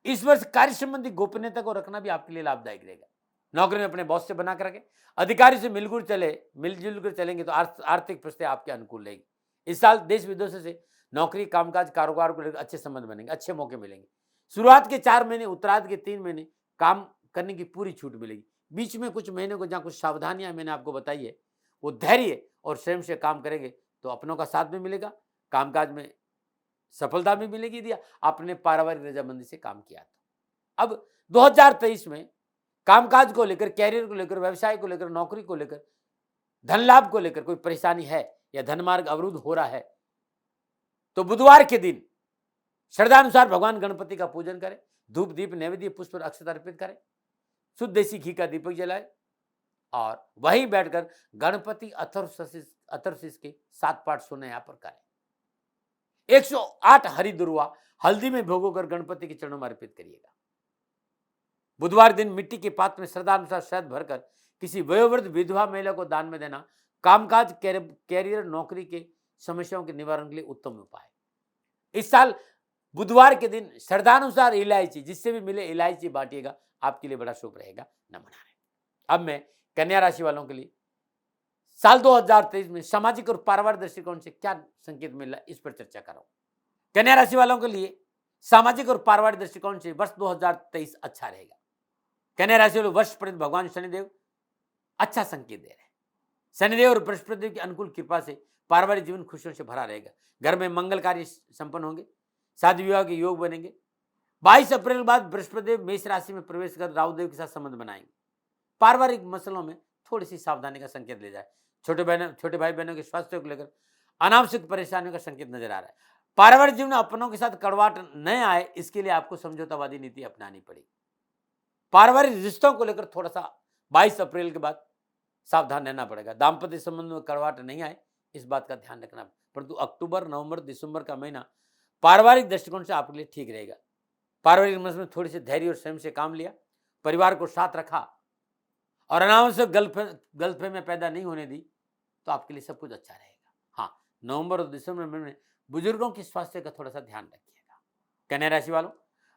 Speaker 1: इस वर्ष कार्य संबंधी गोपनीयता को रखना भी आपके लिए लाभदायक रहेगा। नौकरी में अपने बॉस से बनाकर रखें, अधिकारी से मिलजुल कर चलेंगे तो आर्थिक परिस्थिति आपके अनुकूल रहेगी। इस साल देश विदेशों से नौकरी, कामकाज, कारोबार को लेकर अच्छे संबंध बनेंगे, अच्छे मौके मिलेंगे। शुरुआत के 4 महीने, उत्तरार्ध के 3 महीने काम करने की पूरी छूट मिलेगी। बीच में कुछ महीनों को जहाँ कुछ सावधानियां मैंने आपको बताई है, वो धैर्य और स्वयं से काम करेंगे तो अपनों का साथ भी मिलेगा, कामकाज में सफलता भी मिलेगी यदि आपने पारिवारिक रजामंदी से काम किया तो। अब 2023 में कामकाज को लेकर, कैरियर को लेकर, व्यवसाय को लेकर, नौकरी को लेकर, धन लाभ को लेकर कोई परेशानी है या धन मार्ग अवरुद्ध हो रहा है तो बुधवार के दिन श्रद्धानुसार भगवान गणपति का पूजन करें, धूप दीप नैवेद्य पुष्प अक्षत अर्पित करें, शुद्ध देसी घी का दीपक जलाए और वहीं बैठकर गणपति अथर्वशीष के 7 पाठ सुने यहां पर करें। 108 हरी दुर्वा हल्दी में भिगोकर गणपति के चरणों में अर्पित करिएगा। बुधवार दिन मिट्टी के पात्र में श्रद्धानुसार शहद भरकर किसी वयोवृद्ध विधवा महिला को दान में देना कामकाज, कैरियर, नौकरी के समस्याओं के निवारण के लिए उत्तम उपाय। इस साल बुधवार के दिन श्रद्धानुसार इलायची, जिससे भी मिले इलायची बांटिएगा, आपके लिए बड़ा शुभ रहेगा। नमस्कार। अब मैं कन्या राशि वालों के लिए साल 2023 में सामाजिक और पारिवारिक दृष्टिकोण से क्या संकेत मिल रहा है इस पर चर्चा कर रहा हूं। कन्या राशि वालों के लिए सामाजिक और पारिवारिक दृष्टिकोण से वर्ष 2023 अच्छा रहेगा। कन्या राशि वालों वर्ष प्रतिदिन भगवान शनिदेव अच्छा संकेत दे रहे हैं। शनिदेव और बृहस्पति की अनुकूल कृपा से पारिवारिक जीवन खुशियों से भरा रहेगा। घर में मंगल कार्य संपन्न होंगे, शादी विवाह के योग बनेंगे। 22 अप्रैल के बाद बृहस्पति मेष राशि में प्रवेश कर राहुदेव के साथ संबंध बनाएंगे। पारिवारिक मसलों में थोड़ी सी सावधानी का संकेत ले जाए। छोटे भाई बहनों के स्वास्थ्य को लेकर अनावश्यक परेशानियों का संकेत नजर आ रहा है। पारिवारिक जीवन में अपनों के साथ कड़वाहट न आए, इसके लिए आपको समझौतावादी नीति अपनानी पड़ेगी। पारिवारिक रिश्तों को लेकर थोड़ा सा 22 अप्रैल के बाद सावधान रहना पड़ेगा। दाम्पत्य संबंध में कड़वाहट नहीं आए, इस बात का ध्यान रखना। परंतु अक्टूबर, नवंबर, दिसंबर का महीना पारिवारिक दृष्टिकोण से आपके लिए ठीक रहेगा। पारिवारिक मन में थोड़ी सी धैर्य और संयम से काम लिया, परिवार को साथ रखा और अनावश्यक गलतफहमी में पैदा नहीं होने दी, तो आपके लिए सब कुछ अच्छा रहेगा। हाँ, नवंबर और दिसंबर में बुजुर्गों के स्वास्थ्य का थोड़ा सा ध्यान रखिएगा। कन्या राशि वालों,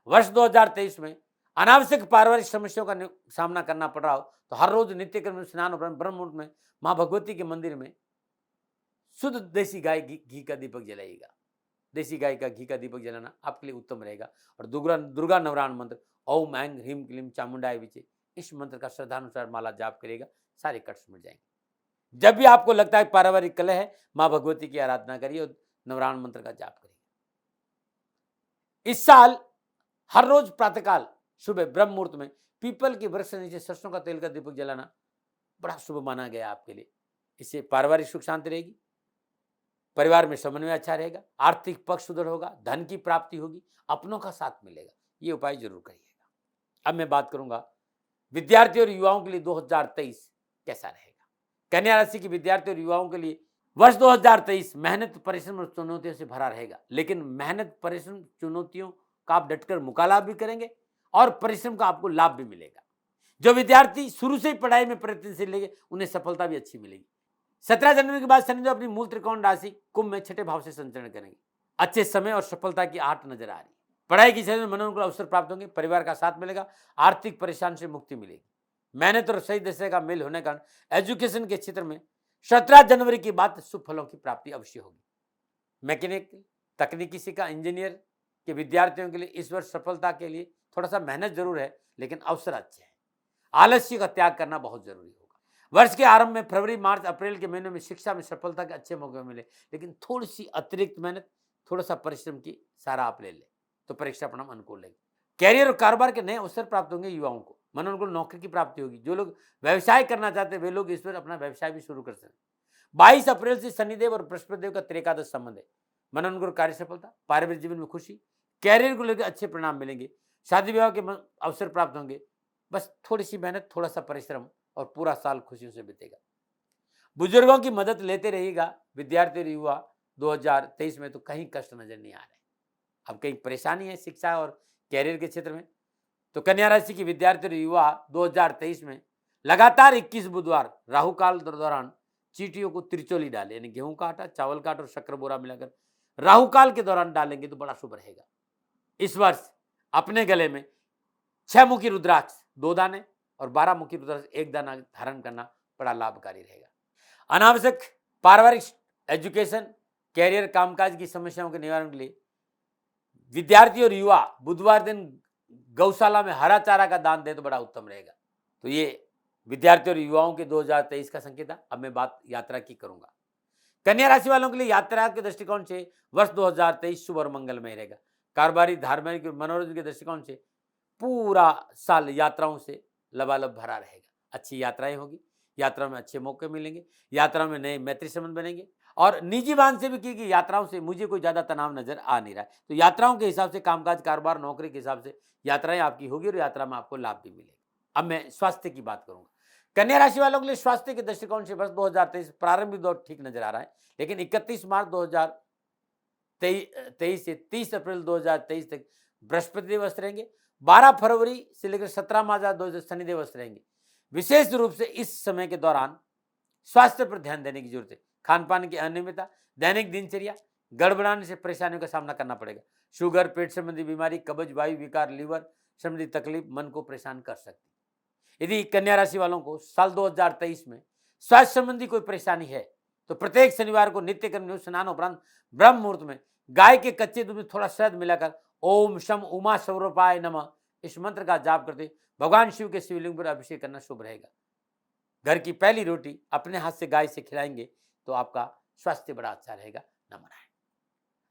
Speaker 1: वर्ष 2023 में अनावश्यक पारिवारिक समस्याओं का सामना करना पड़ रहा हो तो हर रोज नित्य कर्म स्नान उपरांत ब्रह्म मुहूर्त में मां भगवती के मंदिर में शुद्ध देसी गाय घी का दीपक जलाइएगा। देसी गाय का घी का दीपक जलाना आपके लिए उत्तम रहेगा। और दुर्गा नवराण मंत्र ओम ऐं ह्रीं क्लीं चामुंडाय विचे, इस मंत्र का श्रद्धानुसार माला जाप करेगा, सारे कष्ट मिट जाएंगे। जब भी आपको लगता है पारिवारिक कलह है, मां भगवती की आराधना करिए और नवराण मंत्र का जाप करिए। इस साल हर रोज प्रातःकाल सुबह ब्रह्म मुहूर्त में पीपल के वृक्ष से नीचे सरसों का तेल का दीपक जलाना बड़ा शुभ माना गया आपके लिए। इससे पारिवारिक सुख शांति रहेगी, परिवार में समन्वय अच्छा रहेगा, आर्थिक पक्ष सुदृढ़ होगा, धन की प्राप्ति होगी, अपनों का साथ मिलेगा। ये उपाय जरूर करिएगा। अब मैं बात करूंगा विद्यार्थियों और युवाओं के लिए 2023 कैसा रहेगा। कन्या राशि के विद्यार्थियों और युवाओं के लिए वर्ष 2023 मेहनत, परिश्रम और चुनौतियों से भरा रहेगा। लेकिन मेहनत, परिश्रम, चुनौतियों का आप डटकर मुकाबला भी करेंगे और परिश्रम का आपको लाभ भी मिलेगा। जो विद्यार्थी शुरू से ही पढ़ाई में प्रयत्नशील रहेंगे, उन्हें सफलता भी अच्छी मिलेगी। 17 जनवरी के बाद शनिदेव अपनी मूल त्रिकोण राशि कुंभ में छठे भाव से संचरण करेंगे। अच्छे समय और सफलता की आहट नजर आ रही है। पढ़ाई की क्षेत्र में मनोनुकूल अवसर प्राप्त होंगे, परिवार का साथ मिलेगा, आर्थिक परेशानी से मुक्ति मिलेगी। मेहनत और सही दिशा का मेल होने के कारण एजुकेशन के क्षेत्र में 17 जनवरी की बात शुभ फलों की प्राप्ति अवश्य होगी। मैकेनिक, तकनीकी शिक्षा, इंजीनियर के विद्यार्थियों के लिए इस वर्ष सफलता के लिए थोड़ा सा मेहनत जरूर है, लेकिन अवसर अच्छे हैं। आलस्य का त्याग करना बहुत जरूरी होगा। वर्ष के आरंभ में फरवरी, मार्च, अप्रैल के महीनों में शिक्षा में सफलता के अच्छे मौके मिले, लेकिन थोड़ी सी अतिरिक्त मेहनत, थोड़ा सा परिश्रम की सहारा आप ले लें तो परीक्षा परिणाम अनुकूल रहेगी। कैरियर और कारोबार के नए अवसर प्राप्त होंगे। युवाओं को मनोनुकूल नौकरी की प्राप्ति होगी। जो लोग व्यवसाय करना चाहते हैं वे लोग इस बार अपना व्यवसाय भी शुरू कर सकते हैं। 22 अप्रैल से शनिदेव और बृहस्पति देव का त्रिकादश संबंध है। मनोनुकूल कार्य सफलता, पारिवारिक जीवन में खुशी, कैरियर को लेकर अच्छे परिणाम मिलेंगे, शादी विवाह के अवसर प्राप्त होंगे। बस थोड़ी सी मेहनत, थोड़ा सा परिश्रम और पूरा साल खुशियों से बीतेगा। बुजुर्गों की मदद लेते रहिएगा। विद्यार्थी और युवा 2023 में तो कहीं कष्ट नजर नहीं आ रहे। अब कहीं परेशानी है शिक्षा और कैरियर के क्षेत्र में, तो कन्या राशि की विद्यार्थी और युवा 2023 में लगातार 21 बुधवार राहु काल दौरान चींटियों को त्रिचोली डाले, यानी गेहूं का आटा, चावल का आटा और शक्कर बोरा मिलाकर राहु काल के दौरान डालेंगे तो बड़ा शुभ रहेगा। इस वर्ष अपने गले में 6 मुखी रुद्राक्ष 2 दाने और 12 मुखी रुद्राक्ष 1 दाना धारण करना बड़ा लाभकारी रहेगा। अनावश्यक पारिवारिक, एजुकेशन, कैरियर, कामकाज की समस्याओं के निवारण के लिए विद्यार्थी और युवा बुधवार दिन गौशाला में हरा चारा का दान दे तो बड़ा उत्तम रहेगा। तो ये विद्यार्थियों और युवाओं के 2023 का संकेत है। अब मैं बात यात्रा की करूंगा। कन्या राशि वालों के लिए यात्रा के दृष्टिकोण से वर्ष 2023 शुभ और मंगलमय रहेगा। कारोबारी, धार्मिक, मनोरंजन के दृष्टिकोण से पूरा साल यात्राओं से लबालब भरा रहेगा। अच्छी यात्राएं होगी, यात्रा में अच्छे मौके मिलेंगे, यात्रा में नए मैत्री संबंध बनेंगे और निजी वाहन से भी की गई यात्राओं से मुझे कोई ज्यादा तनाव नजर आ नहीं रहा है। तो यात्राओं के हिसाब से, कामकाज, कारोबार, नौकरी के हिसाब से यात्राएं आपकी होगी और यात्रा में आपको लाभ भी मिलेगा। अब मैं स्वास्थ्य की बात करूंगा। कन्या राशि वालों के लिए स्वास्थ्य के दृष्टिकोण से वर्ष 2023 प्रारंभिक दौर ठीक नजर आ रहा है, लेकिन 31 मार्च 2023 से 30 अप्रैल 2023 तक बृहस्पति देव अस्त रहेंगे। 12 फरवरी से लेकर 17 मार्च 2023 शनिदेव अस्त रहेंगे। विशेष रूप से इस समय के दौरान स्वास्थ्य पर ध्यान देने की जरूरत है। खान पान की अनियमितता, दैनिक दिनचर्या गड़बड़ाने से परेशानियों का सामना करना पड़ेगा। शुगर, पेट संबंधी बीमारी, कब्ज, वायु विकार, लीवर संबंधी तकलीफ मन को परेशान कर सकती है। यदि कन्या राशि वालों को साल 2023 में स्वास्थ्य संबंधी कोई परेशानी है तो प्रत्येक शनिवार को नित्य कर्म स्नान उपरांत ब्रह्म मुहूर्त में गाय के कच्चे दूध में थोड़ा शहद मिलाकर ओम शम उमा स्वरूपाय नमः इस मंत्र का जाप करते भगवान शिव के शिवलिंग पर अभिषेक करना शुभ रहेगा। घर की पहली रोटी अपने हाथ से गाय से खिलाएंगे तो आपका स्वास्थ्य बड़ा अच्छा रहेगा। न मनाएं।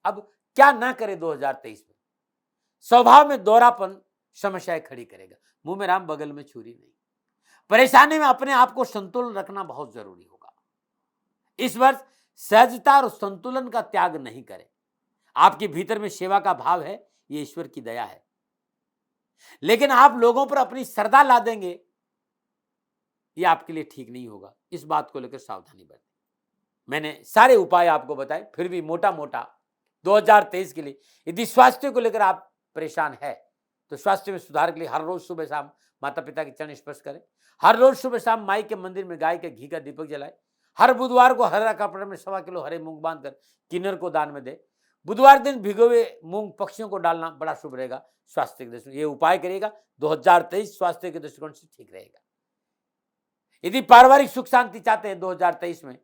Speaker 1: अब क्या ना करे 2023 में? स्वभाव में दोहरापन समस्याएं खड़ी करेगा। मुंह में राम, बगल में छुरी नहीं। परेशानी में अपने आप को संतुलन रखना बहुत जरूरी होगा। इस वर्ष सहजता और संतुलन का त्याग नहीं करें। आपके भीतर में सेवा का भाव है, ये ईश्वर की दया है। लेकिन आप लोगों पर अपनी श्रद्धा ला देंगे, ये आपके लिए ठीक नहीं होगा। इस बात को लेकर सावधानी बरतें। मैंने सारे उपाय आपको बताए, फिर भी मोटा मोटा 2023 के लिए यदि स्वास्थ्य को लेकर आप परेशान है तो स्वास्थ्य में सुधार के लिए हर रोज सुबह शाम माता पिता के चरण स्पर्श करें। हर रोज सुबह शाम माई के मंदिर में गाय के घी का दीपक जलाए। हर बुधवार को हरा कपड़े में 1.25 किलो हरे मूंग बांधकर किन्नर को दान में दे। बुधवार दिन भिगोए हुए मूंग पक्षियों को डालना बड़ा शुभ रहेगा। स्वास्थ्य के दृष्टिकोण ये उपाय करिएगा, 2023 स्वास्थ्य के दृष्टिकोण से ठीक रहेगा। यदि पारिवारिक सुख शांति चाहते हैं 2023 में,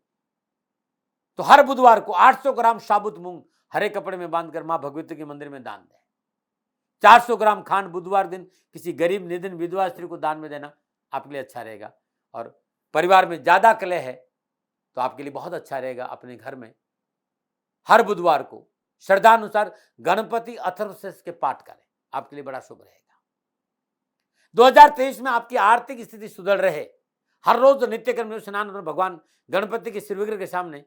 Speaker 1: तो हर बुधवार को 800 ग्राम साबुत मूंग हरे कपड़े में बांधकर मां भगवती के मंदिर में दान दें। 400 ग्राम खांड बुधवार दिन किसी गरीब निधन विधवा स्त्री को दान में देना आपके लिए अच्छा रहेगा। और परिवार में ज्यादा कलह है तो आपके लिए बहुत अच्छा रहेगा, अपने घर में हर बुधवार को श्रद्धानुसार गणपति अथर्वशीर्ष के पाठ करें, आपके लिए बड़ा शुभ रहेगा। 2023 में आपकी आर्थिक स्थिति सुधर रहे। हर रोज नित्य कर्म में स्नान कर भगवान गणपति के सिर विग्रह के सामने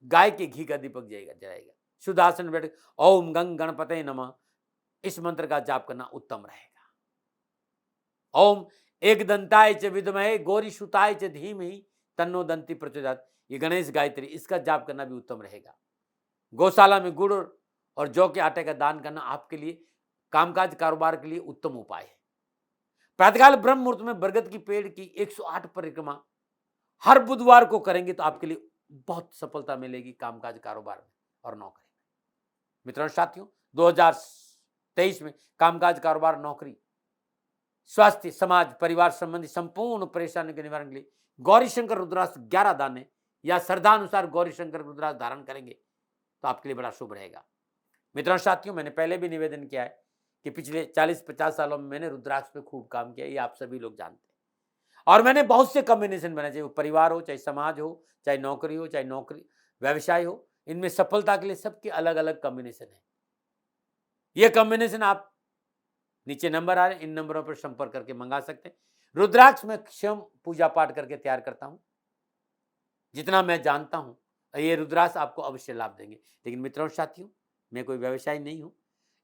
Speaker 1: गाय के घी का दीपक जलाएगा। शुद्ध आसन बैठ ओम गंग गणपते नमः इस मंत्र का जाप करना उत्तम रहेगा। ओम एक दंताय च विद्महे गौरी सुताय च धीमहि तन्नो दंती प्रचोदयात्, ये गणेश गायत्री, इसका जाप करना भी उत्तम रहेगा। गौशाला में गुड़ और जौ के आटे का दान करना आपके लिए कामकाज कारोबार के लिए उत्तम उपाय है। प्रातःकाल ब्रह्म मुहूर्त में बरगद की पेड़ की 108 परिक्रमा हर बुधवार को करेंगे तो आपके लिए बहुत सफलता मिलेगी कामकाज कारोबार में और नौकरी में। मित्रों साथियों, 2023 में कामकाज कारोबार नौकरी स्वास्थ्य समाज परिवार संबंधी संपूर्ण परेशानी के निवारण के लिए गौरी शंकर रुद्राक्ष 11 दाने या श्रद्धानुसार गौरी शंकर रुद्राक्ष धारण करेंगे तो आपके लिए बड़ा शुभ रहेगा। मित्रों साथियों, मैंने पहले भी निवेदन किया है कि पिछले 40-50 सालों में मैंने रुद्राक्ष पे खूब काम किया, ये आप सभी लोग जानते हैं। और मैंने बहुत से कॉम्बिनेशन बनाए, चाहे वो परिवार हो, चाहे समाज हो, चाहे नौकरी हो, चाहे नौकरी व्यवसाय हो, इनमें सफलता के लिए सबके अलग अलग कॉम्बिनेशन है। ये कॉम्बिनेशन आप नीचे नंबर आ रहे हैं, इन नंबरों पर संपर्क करके मंगा सकते हैं। रुद्राक्ष में स्वयं पूजा पाठ करके तैयार करता हूं, जितना मैं जानता हूं ये रुद्राक्ष आपको अवश्य लाभ देंगे। लेकिन मित्रों साथियों, मैं कोई व्यवसायी नहीं हूं,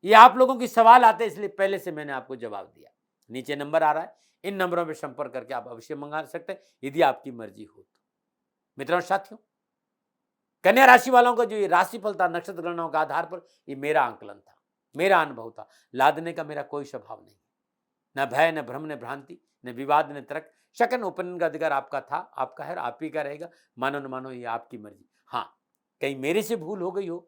Speaker 1: ये आप लोगों की सवाल आते हैं इसलिए पहले से मैंने आपको जवाब दिया। नीचे नंबर आ रहा है, इन नंबरों पर संपर्क करके आप अवश्य मंगा सकते हैं यदि आपकी मर्जी हो तो। मित्रों साथियों, कन्या राशि वालों का जो ये राशिफल था नक्षत्र गणनाओं के आधार पर, ये मेरा आंकलन था, मेरा अनुभव था। लादने का मेरा कोई स्वभाव नहीं, न भय, न भ्रम, न भ्रांति, न विवाद, न तर्क। शकन ओपनिंग का अधिकार आपका था, आपका है, आप ही का रहेगा। मानो न मानो ये आपकी मर्जी। हाँ, कहीं मेरे से भूल हो गई हो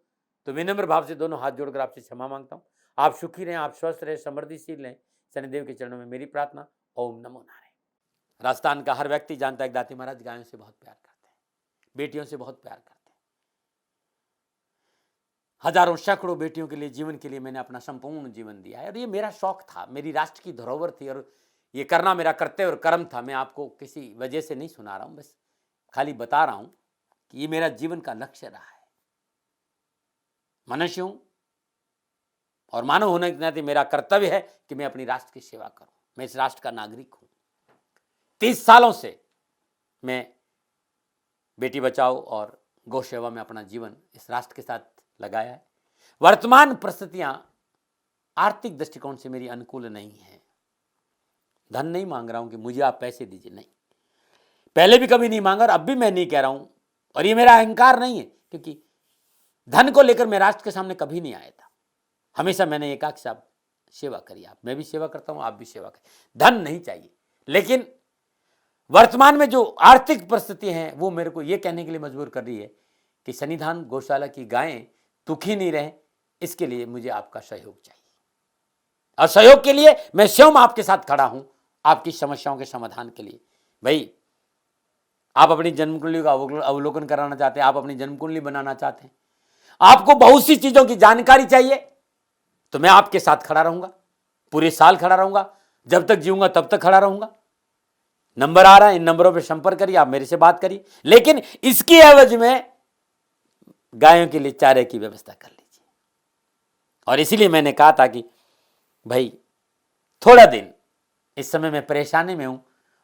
Speaker 1: तो विनम्र भाव से दोनों हाथ जोड़कर आपसे क्षमा मांगता हूं। आप सुखी रहें, आप स्वस्थ रहें, समृद्धिशील रहें, शनिदेव के चरणों में मेरी प्रार्थना। ओम नमो नारायण। राजस्थान का हर व्यक्ति जानता है कि दाती महाराज गायों से बहुत प्यार करते हैं, बेटियों से बहुत प्यार करते हैं। हजारों सैकड़ों बेटियों के लिए, जीवन के लिए मैंने अपना संपूर्ण जीवन दिया है और ये मेरा शौक था, मेरी राष्ट्र की धरोहर थी और ये करना मेरा कर्तव्य और कर्म था। मैं आपको किसी वजह से नहीं सुना रहा हूं, बस खाली बता रहा हूं कि ये मेरा जीवन का लक्ष्य रहा है। मनुष्य हूं और मानव होने के नाते मेरा कर्तव्य है कि मैं अपनी राष्ट्र की सेवा करूं। मैं इस राष्ट्र का नागरिक हूं। 30 सालों से मैं बेटी बचाओ और गौ सेवा में अपना जीवन इस राष्ट्र के साथ लगाया है। वर्तमान परिस्थितियां आर्थिक दृष्टिकोण से मेरी अनुकूल नहीं है। धन नहीं मांग रहा हूं कि मुझे आप पैसे दीजिए, नहीं, पहले भी कभी नहीं मांगा और अब भी मैं नहीं कह रहा हूं। और ये मेरा अहंकार नहीं है, क्योंकि धन को लेकर मैं राष्ट्र के सामने कभी नहीं आया था। हमेशा मैंने ये कहा कि साहब सेवा करिए, आप, मैं भी सेवा करता हूं, आप भी सेवा करिए। धन नहीं चाहिए, लेकिन वर्तमान में जो आर्थिक परिस्थिति हैं वो मेरे को ये कहने के लिए मजबूर कर रही है कि सन्निधान गौशाला की गायें दुखी नहीं रहे, इसके लिए मुझे आपका सहयोग चाहिए। और सहयोग के लिए मैं स्वयं आपके साथ खड़ा हूं, आपकी समस्याओं के समाधान के लिए। भाई, आप अपनी जन्म कुंडली का अवलोकन कराना चाहते हैं, आप अपनी जन्म कुंडली बनाना चाहते हैं, आपको बहुत सी चीजों की जानकारी चाहिए, तो मैं आपके साथ खड़ा रहूंगा, पूरे साल खड़ा रहूंगा, जब तक जीऊंगा तब तक खड़ा रहूंगा। नंबर आ रहा है, इन नंबरों पर संपर्क करिए, आप मेरे से बात करिए, लेकिन इसकी एवज में गायों के लिए चारे की व्यवस्था कर लीजिए। और इसीलिए मैंने कहा था कि भाई थोड़ा दिन इस समय मैं परेशानी में हूं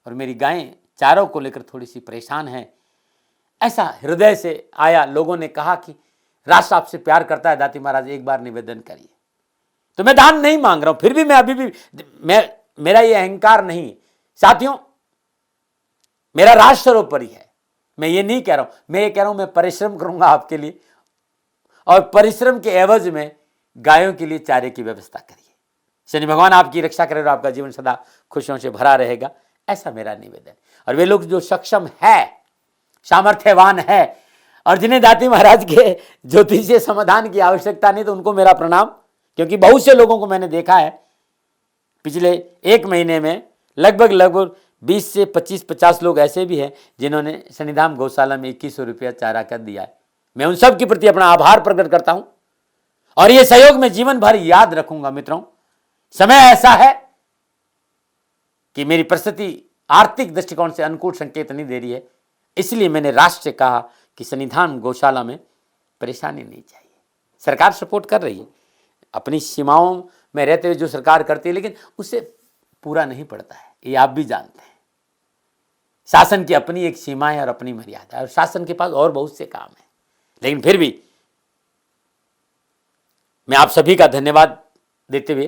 Speaker 1: और मेरी गायें चारों को लेकर थोड़ी सी परेशान हैं। ऐसा हृदय से आया, लोगों ने कहा कि राष्ट्र आपसे प्यार करता है दाती महाराज, एक बार निवेदन करिए। तो मैं दान नहीं मांग रहा हूं, फिर भी मैं अभी भी मेरा ये अहंकार नहीं साथियों, मेरा राष्ट्र सर्वोपरि है। मैं ये नहीं कह रहा हूं, मैं ये कह रहा हूं मैं परिश्रम करूंगा आपके लिए, और परिश्रम के एवज में गायों के लिए चारे की व्यवस्था करिए। शनि भगवान आपकी रक्षा करे और आपका जीवन सदा खुशियों से भरा रहेगा, ऐसा मेरा निवेदन। और वे लोग जो सक्षम है, सामर्थ्यवान है, और जिन्हें दाती महाराज के ज्योतिषीय समाधान की आवश्यकता नहीं, तो उनको मेरा प्रणाम। क्योंकि बहुत से लोगों को मैंने देखा है पिछले एक महीने में, लगभग 20 से 25-50 लोग ऐसे भी हैं जिन्होंने शनिधाम गौशाला में 2100 रुपया चारा कर दिया है। मैं उन सब के प्रति अपना आभार प्रकट करता हूं, और यह सहयोग मैं जीवन भर याद रखूंगा। मित्रों, समय ऐसा है कि मेरी परिस्थिति आर्थिक दृष्टिकोण से अनुकूल संकेत नहीं दे रही है, इसलिए मैंने राष्ट्र से कहा कि शनिधाम गौशाला में परेशानी नहीं चाहिए। सरकार सपोर्ट कर रही है, अपनी सीमाओं में रहते हुए जो सरकार करती है, लेकिन उससे पूरा नहीं पड़ता है, ये आप भी जानते हैं। शासन की अपनी एक सीमा है और अपनी मर्यादा है, और शासन के पास और बहुत से काम है। लेकिन फिर भी मैं आप सभी का धन्यवाद देते हुए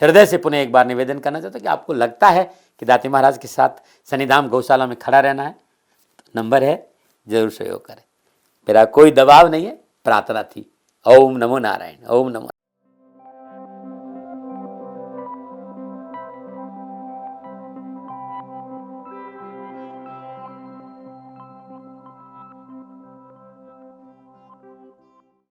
Speaker 1: हृदय से पुनः एक बार निवेदन करना चाहता हूं कि आपको लगता है कि दाती महाराज के साथ शनिधाम गौशाला में खड़ा रहना है, तो नंबर है, जरूर सहयोग करें। मेरा कोई दबाव नहीं है, प्रार्थना थी। ओम नमो नारायण। ओम नमो।